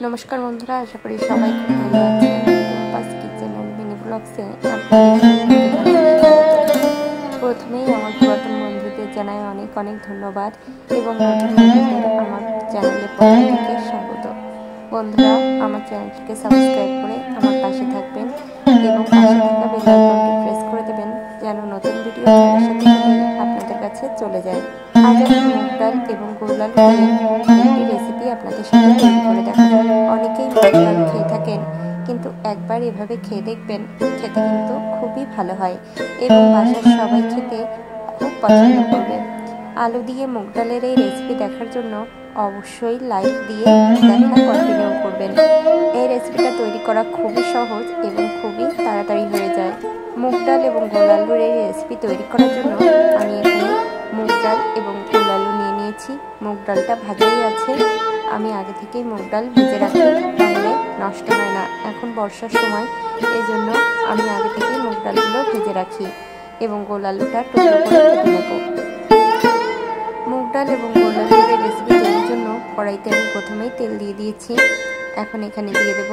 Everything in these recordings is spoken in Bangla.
নমস্কার বন্ধুরা, আশা করি সবাই খুব ভালো আছেন। টুম্পাস কিচেন অ্যান্ড মিনি ব্লগসে প্রথমেই আমার পুরাতন বন্ধুদের জানাই অনেক অনেক ধন্যবাদ এবং নতুন বন্ধুদের আমার চ্যানেলে পক্ষ থেকে স্বাগত। বন্ধুরা, আমার চ্যানেলটিকে সাবস্ক্রাইব করে আমার পাশে থাকবেন এবং পাশে থাকা বেল আইকনটি প্রেস করে দেবেন যেন নতুন ভিডিও ছাড়ার সাথে সাথে আপনাদের কাছে চলে যায়। আজ আমি মুগ ডাল এবং গোল আলু দিয়ে একটি রেসিপি আপনাদের সাথে তৈরি করে দেখাবো। অনেকেই মুগ ডাল খেয়ে থাকেন, কিন্তু একবার এভাবে খেয়ে দেখবেন, খেতে কিন্তু খুবই ভালো হয় এবং বাসার সবাই খেতে খুব পছন্দ করবে। আলু দিয়ে মুগ ডালের এই রেসিপি দেখার জন্য অবশ্যই লাইক দিয়ে দেখা কন্টিনিউ করবেন। এই রেসিপিটা তৈরি করা খুবই সহজ এবং খুবই তাড়াতাড়ি হয়ে যায়। মুগ ডাল এবং গোল আলুর এই রেসিপি তৈরি করার জন্য আমি এখানে মুগ ডাল এবং গোল আলু নিয়ে নিয়েছি। মুগ ডালটা ভাজাই আছে, আমি আগে থেকেই মুগ ডাল ভেজে রাখি, তাহলে নষ্ট হয় না। এখন বর্ষার সময়, এই জন্য আমি আগে থেকেই মুগ ডালগুলো ভেজে রাখি এবং গোল আলুটা টুকরো করে কেটে নেব। মুগ ডাল এবং গোল আলুর এই রেসিপি তৈরির জন্য কড়াইতে আমি প্রথমেই তেল দিয়ে দিয়েছি। এখন এখানে দিয়ে দেব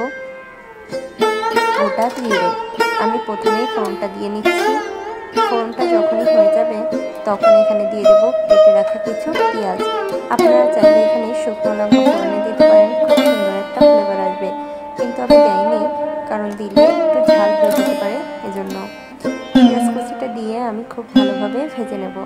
গোটা জিরে। আমি প্রথমেই ফোড়নটা দিয়ে নিচ্ছি। ফোড়নটা যখনই হয়ে যাবে তখন এখানে দিয়ে দেব কেটে রাখা কিছু পেঁয়াজ। আপনারা চাইলে এখানে শুকনো লঙ্কা ফোড়নে দিতে পারেন, খুব সুন্দর একটা ফ্লেভার আসবে, কিন্তু আমি দেইনি কারণ দিলে একটু ঝাল হয়ে যেতে পারে, এজন্য। পেঁয়াজ কুচিটা দিয়ে আমি খুব ভালোভাবে ভেজে নেব।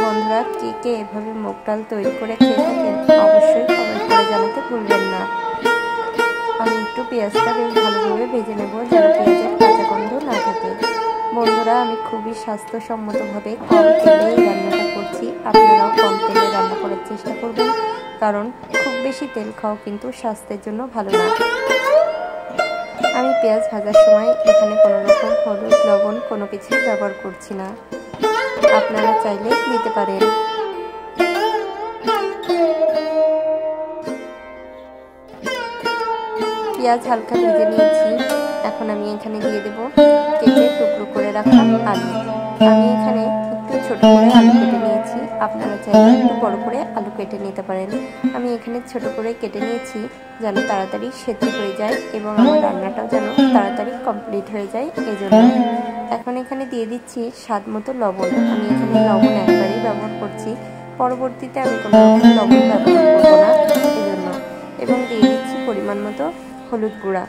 বন্ধুরা, কে এভাবে মুগ ডাল তৈরি করে খেয়ে থাকেন অবশ্যই কমেন্ট করে জানাতে ভুলবেন না। আমি একটু পেঁয়াজটা বেশ ভালোভাবে ভেজে নেব যেন পেঁয়াজের কাঁচা গন্ধ না থাকে। বন্ধুরা, আমি খুবই স্বাস্থ্যসম্মতভাবে কম তেলে এই রান্নাটা করছি। আপনারাও কম তেলে রান্না করার চেষ্টা করবেন, কারণ খুব বেশি তেল খাওয়া কিন্তু স্বাস্থ্যের জন্য ভালো না। আমি পেঁয়াজ ভাজার সময় এখানে কোনো রকম হলুদ লবণ কোনো কিছুই ব্যবহার করছি না, আপনারা চাইলে দিতে পারেন। পেঁয়াজ হালকা ভেজে নিয়েছি। এখন আমি এখানে দিয়ে দেব কেটে টুকরো করে রাখা আলু। আমি এখানে একটু ছোট করে আলু কেটে নিয়েছি, আপনারা চাইলে একটু বড় করে আলু কেটে নিতে পারেন। আমি এখানে ছোট করে কেটে নিয়েছি যেন তাড়াতাড়ি সেদ্ধ হয়ে যায় এবং আমার রান্নাটাও যেন তাড়াতাড়ি কমপ্লিট হয়ে যায়, এজন্য। এখন এখানে দিয়ে দিচ্ছি স্বাদ মতো লবণ। আমি এখানে লবণ একবারেই ব্যবহার করছি, পরবর্তীতে আমি কোনো রকম লবণ ব্যবহার করবো না, এজন্য। এবং দিয়ে দিচ্ছি পরিমাণ মতো হলুদ গুঁড়া।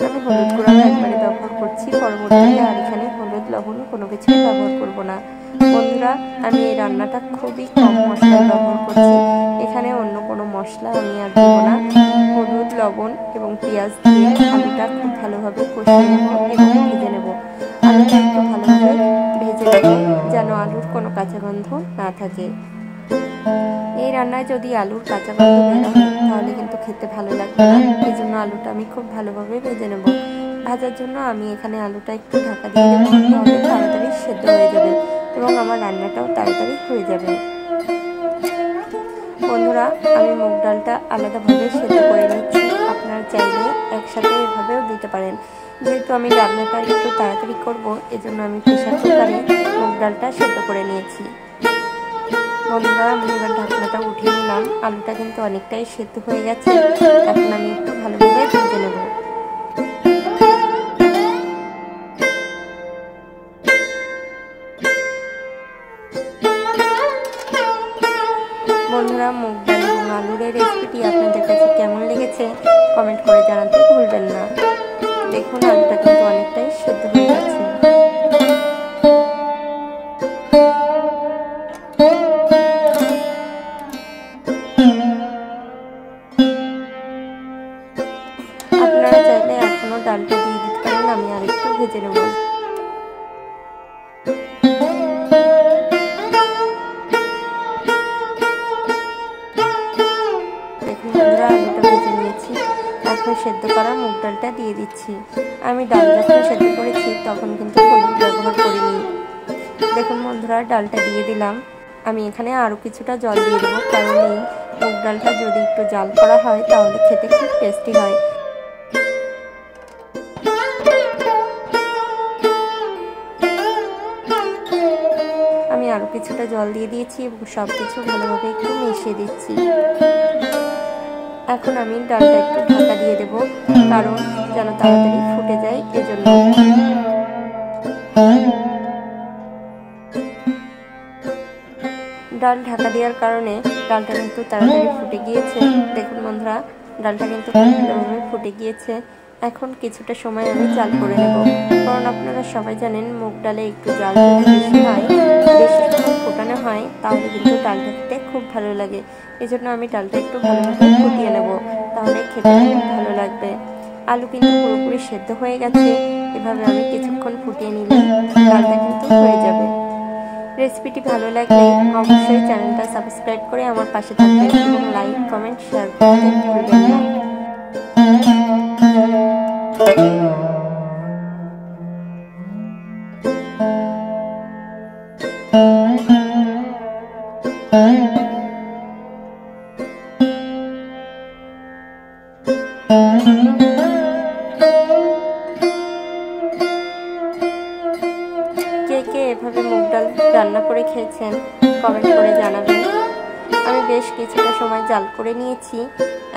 আমি হলুদ গুঁড়া একবারে ব্যবহার করছি, পরবর্তীতে আর এখানে হলুদ লবণ কোনো কিছুই ব্যবহার করব না। বন্ধুরা, আমি এই রান্নাটা খুবই কম মশলা ব্যবহার করছি, এখানে অন্য কোনো মশলা আমি আর দেব না। হলুদ লবণ এবং পেঁয়াজ দিয়ে আলুটা খুব ভালোভাবে কষিয়ে নেব এবং ভেজে নেব। আলুটা একটু ভালোভাবে ভেজে নেব যেন আলুর কোনো কাঁচা গন্ধ না থাকে। এই রান্নায় যদি আলুর কাঁচা গন্ধ বের হয় তাহলে কিন্তু খেতে ভালো লাগবে না, এই জন্য আলুটা আমি খুব ভালোভাবে ভেজে নেব। ভাজার জন্য আমি এখানে আলুটা একটু ঢাকা দিয়ে দেবো, তাহলে তাড়াতাড়ি সেদ্ধ হয়ে যাবে এবং আমার রান্নাটাও তাড়াতাড়ি হয়ে যাবে। বন্ধুরা, আমি মুগ ডালটা আলাদাভাবে সেদ্ধ করে নিচ্ছি, আপনারা চাইলে একসাথে এভাবেও দিতে পারেন। যেহেতু আমি রান্নাটা একটু তাড়াতাড়ি করব, এজন্য আমি প্রেসার কুকারে মুগ ডালটা সেদ্ধ করে নিয়েছি। বন্ধুরা, আমি এবার ঢাকনাটা উঠিয়ে নিলাম। আলুটা কিন্তু অনেকটাই সেদ্ধ হয়ে গেছে, এখন আমি একটু ভালোভাবে ভেজে নেব। বন্ধুরা, মুগ ডাল এবং আলুর এই রেসিপিটি আপনাদের কাছে কেমন লেগেছে কমেন্ট করে জানাতে ভুলবেন না। দেখুন, আলুটা কিন্তু অনেকটাই সেদ্ধ হয়ে গেছে। আপনারা চাইলে এখনো ডালটা দিয়ে দিতে পারেন, আমি আর একটু ভেজে নেব। দেখুন বন্ধুরা, আলুটা ভেজে নিয়েছি, এখন সেদ্ধ করা মুগ ডালটা দিয়ে দিচ্ছি। আমি ডাল যখন সেদ্ধ করেছি তখন কিন্তু হলুদ ব্যবহার করিনি। দেখুন বন্ধুরা, ডালটা দিয়ে দিলাম। আমি এখানে আরও কিছুটা জল দিয়ে দেবো, কারণ এই মুগ ডালটা যদি একটু জাল করা হয় তাহলে খেতে খুব টেস্টি হয়। আমি আরও কিছুটা জল দিয়ে দিয়েছি এবং সব কিছু ভালোভাবে একটু মিশিয়ে দিচ্ছি। এখন আমি ডালটা একটু ঢাকা দিয়ে দেব, কারণ যেন তাড়াতাড়ি ফুটে যায় এজন্য। ডাল ঢাকা দেওয়ার কারণে ডালটা কিন্তু তাড়াতাড়ি ফুটে গিয়েছে। দেখুন বন্ধুরা, ডালটা কিন্তু ভালোভাবে ফুটে গিয়েছে। এখন কিছুটা সময় আমি জাল করে নেব, কারণ আপনারা সবাই জানেন মুগ ডালে একটু জাল যদি বেশি হয়, বেশি ফোটানো হয়, তাহলে কিন্তু ডালটা খেতে খুব ভালো লাগে। এজন্য আমি ডালটা একটু ভালোভাবে ফুটিয়ে নেব, তাহলে খেতে খুব ভালো লাগবে। আলু কিন্তু পুরোপুরি সেদ্ধ হয়ে গেছে। এভাবে আমি কিছুক্ষণ ফুটিয়ে নিলে ডালটা কিন্তু হয়ে যাবে। রেসিপিটি ভালো লাগলে অবশ্যই চ্যানেলটা সাবস্ক্রাইব করে আমার পাশে থাকবেন এবং লাইক, কমেন্ট, শেয়ার করতে ভুলবেন না। কে কে এভাবে মুগ ডাল রান্না করে খেয়েছেন কমেন্ট করে জানাবেন। আমি বেশ কিছুটা সময় জাল করে নিয়েছি।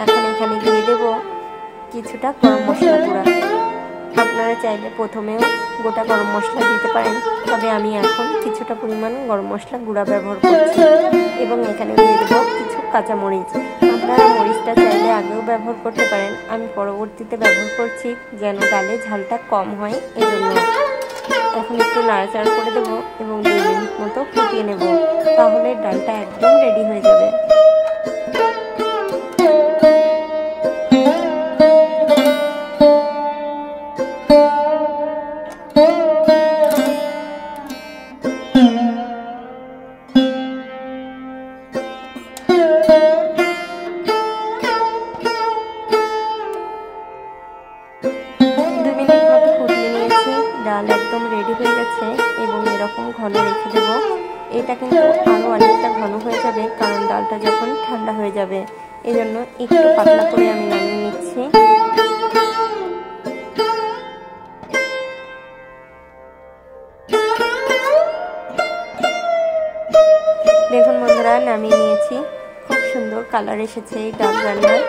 এখন এখানে দিয়ে দেব কিছুটা গরম মশলা গুঁড়া। আপনারা চাইলে প্রথমেও গোটা গরম মশলা দিতে পারেন, তবে আমি এখন কিছুটা পরিমাণ গরম মশলা গুঁড়া ব্যবহার করছি এবং এখানে দিয়ে দেব কিছু কাঁচামরিচ। আপনারা মরিচটা চাইলে আগেও ব্যবহার করতে পারেন, আমি পরবর্তীতে ব্যবহার করছি যেন ডালে ঝালটা কম হয় এজন্য। এখন একটু নাড়াচাড়া করে দেবো এবং 2 মিনিট মতো ফুটিয়ে নেব, তাহলে ডালটা একদম রেডি হয়ে যাবে। ডাল একদম রেডি হয়ে গেছে এবং এরকম ঘন রেখে দেব। এটা কিন্তু আরও অনেকটা ঘন হয়ে যাবে, কারণ ডালটা যখন ঠান্ডা হয়ে যাবে। এজন্য একটু পাতলা করে আমি নামিয়ে নিচ্ছি। দেখুন বন্ধুরা, নামিয়ে নিয়েছি। খুব সুন্দর কালার এসেছে এই ডাল রান্নার।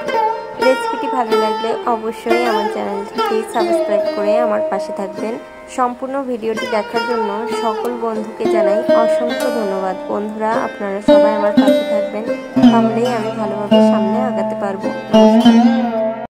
রেসিপিটি ভালো লাগলে অবশ্যই আমার চ্যানেলটি সাবস্ক্রাইব করে আমার পাশে থাকবেন। সম্পূর্ণ ভিডিওটি দেখার জন্য সকল বন্ধুকে জানাই অসংখ্য ধন্যবাদ। বন্ধুরা, আপনারা সবাই আমার পাশে থাকবেন, তাহলেই আমি ভালোভাবে সামনে আগাতে পারবো। নমস্কার।